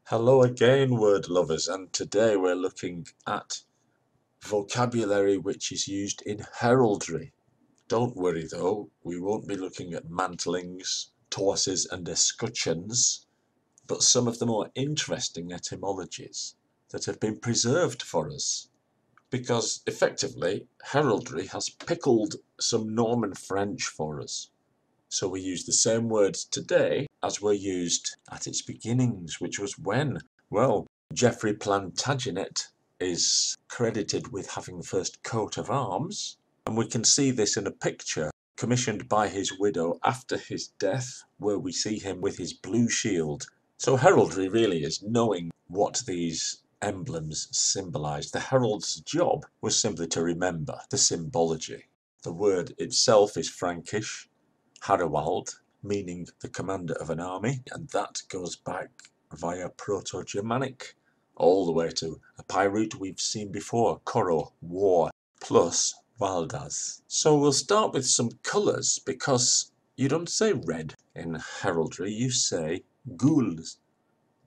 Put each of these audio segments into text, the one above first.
Hello again, word lovers, and today we're looking at vocabulary which is used in heraldry. Don't worry though, we won't be looking at mantlings, torses and escutcheons, but some of the more interesting etymologies that have been preserved for us. Because effectively, heraldry has pickled some Norman French for us. So we use the same words today as were used at its beginnings, which was when? Well, Geoffrey Plantagenet is credited with having the first coat of arms, and we can see this in a picture commissioned by his widow after his death, where we see him with his blue shield. So heraldry really is knowing what these emblems symbolise. The herald's job was simply to remember the symbology. The word itself is Frankish, Harewald, meaning the commander of an army, and that goes back via Proto-Germanic all the way to a PIE root we've seen before, Koro, war, plus Valdaz. So we'll start with some colours, because you don't say red in heraldry, you say gules.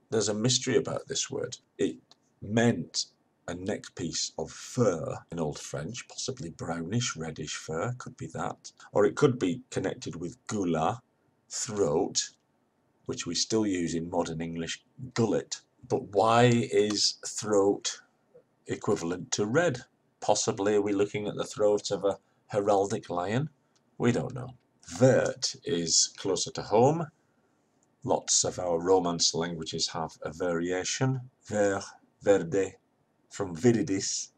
There's a mystery about this word. It meant a neck piece of fur in Old French, possibly brownish, reddish fur, could be that. Or it could be connected with gula, throat, which we still use in modern English, gullet. But why is throat equivalent to red? Possibly are we looking at the throat of a heraldic lion? We don't know. Vert is closer to home. Lots of our Romance languages have a variation. Ver, verde, from viridis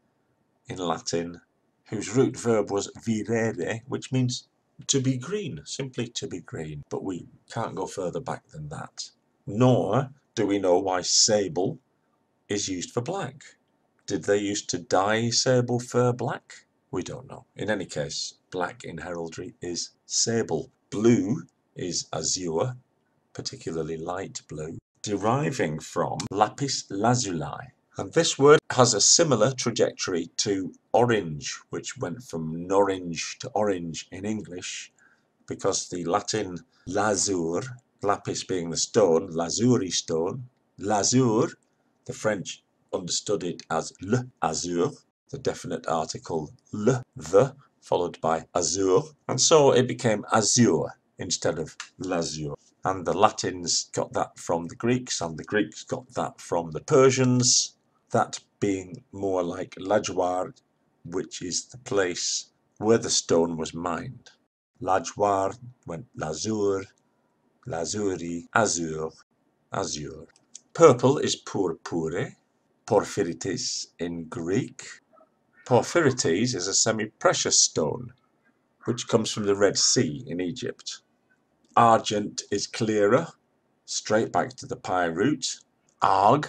in Latin, whose root verb was virere, which means to be green, simply to be green. But we can't go further back than that. Nor do we know why sable is used for black. Did they used to dye sable fur black? We don't know. In any case, black in heraldry is sable. Blue is azure, particularly light blue, deriving from lapis lazuli. And this word has a similar trajectory to orange, which went from norange to orange in English, because the Latin lazur, lapis being the stone, lazuri stone, lazur, the French understood it as l'azur, the definite article le, the, followed by azur, and so it became azure instead of lazur. And the Latins got that from the Greeks, and the Greeks got that from the Persians, that being more like Lajwar, which is the place where the stone was mined. Lajwar went lazur, lazuri, azur, azure. Purple is purpure, porphyritis in Greek. Porphyrites is a semi-precious stone, which comes from the Red Sea in Egypt. Argent is clearer, straight back to the PIE root. Arg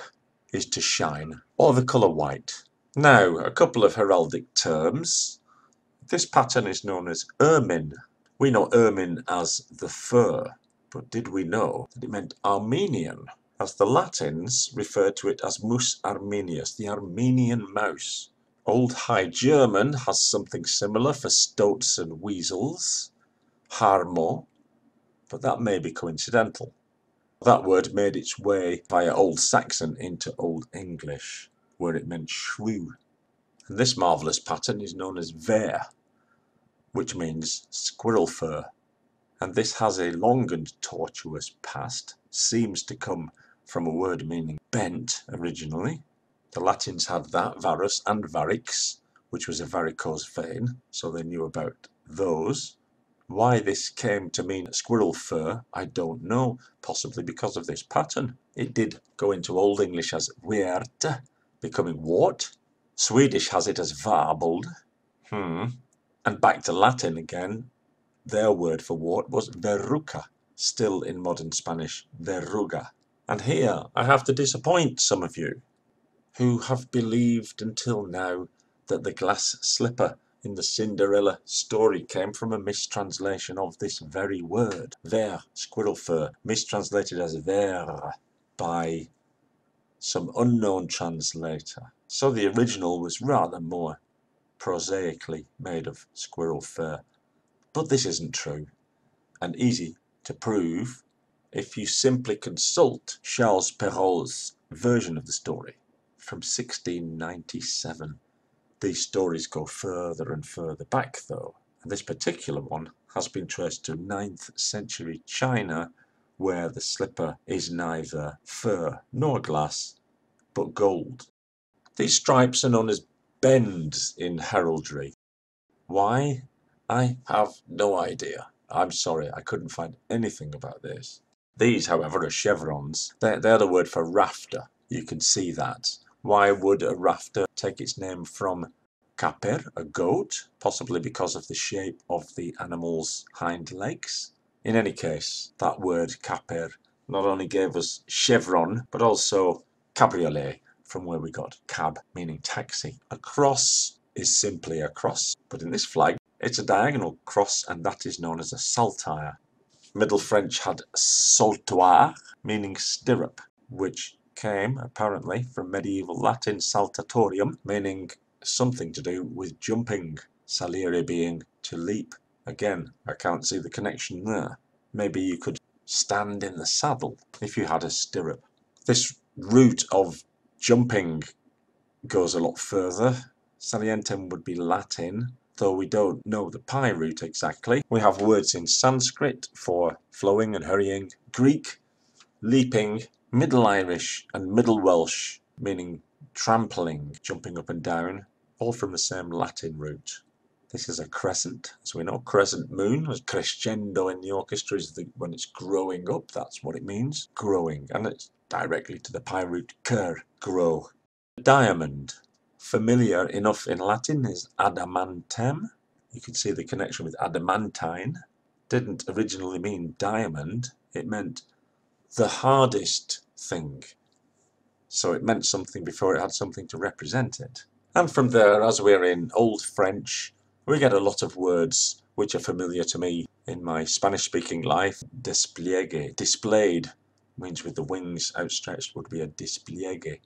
is to shine, or the colour white. Now, a couple of heraldic terms. This pattern is known as ermine. We know ermine as the fur, but did we know that it meant Armenian, as the Latins referred to it as mus armenius, the Armenian mouse. Old High German has something similar for stoats and weasels, harmo, but that may be coincidental. That word made its way via Old Saxon into Old English, where it meant shrew. And this marvellous pattern is known as ver, which means squirrel fur. And this has a long and tortuous past, seems to come from a word meaning bent originally. The Latins had that, varus and varix, which was a varicose vein, so they knew about those. Why this came to mean squirrel fur, I don't know, possibly because of this pattern. It did go into Old English as weert, becoming wart. Swedish has it as varbold. And back to Latin again, their word for wart was verruca, still in modern Spanish, verruga. And here I have to disappoint some of you, who have believed until now that the glass slipper in the Cinderella story came from a mistranslation of this very word, ver, squirrel fur, mistranslated as ver by some unknown translator. So the original was rather more prosaically made of squirrel fur. But this isn't true, and easy to prove if you simply consult Charles Perrault's version of the story from 1697. These stories go further and further back though, and this particular one has been traced to 9th century China, where the slipper is neither fur nor glass, but gold. These stripes are known as bends in heraldry. Why? I have no idea. I'm sorry, I couldn't find anything about this. These, however, are chevrons. They're the word for rafter. You can see that. Why would a rafter take its name from caper, a goat, possibly because of the shape of the animal's hind legs? In any case, that word caper not only gave us chevron, but also cabriolet, from where we got cab, meaning taxi. A cross is simply a cross, but in this flag, it's a diagonal cross, and that is known as a saltire. Middle French had saltoir, meaning stirrup, which came, apparently, from medieval Latin saltatorium, meaning something to do with jumping, salire being to leap. Again, I can't see the connection there. Maybe you could stand in the saddle if you had a stirrup. This route of jumping goes a lot further. Salientem would be Latin, though we don't know the pi root exactly. We have words in Sanskrit for flowing and hurrying, Greek, leaping, Middle Irish and Middle Welsh, meaning trampling, jumping up and down, all from the same Latin root. This is a crescent, as we know. Crescent moon, as crescendo in the orchestra is when it's growing up, that's what it means, growing, and it's directly to the pi root ker, grow. Diamond, familiar enough in Latin, is adamantem. You can see the connection with adamantine. Didn't originally mean diamond, it meant the hardest thing. So it meant something before it had something to represent it. And from there, as we're in Old French, we get a lot of words which are familiar to me in my Spanish-speaking life. Despliegue, displayed, means with the wings outstretched, would be a despliegue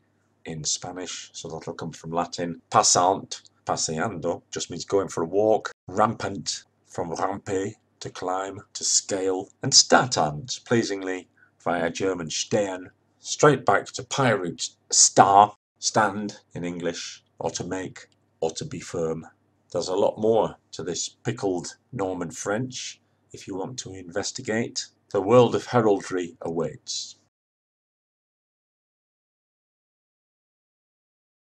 in Spanish, so that'll come from Latin. Passant, paseando, just means going for a walk. Rampant, from rampe, to climb, to scale. And statant, pleasingly, via German stern, straight back to pi root star, stand in English, or to make, or to be firm. There's a lot more to this pickled Norman French if you want to investigate. The world of heraldry awaits.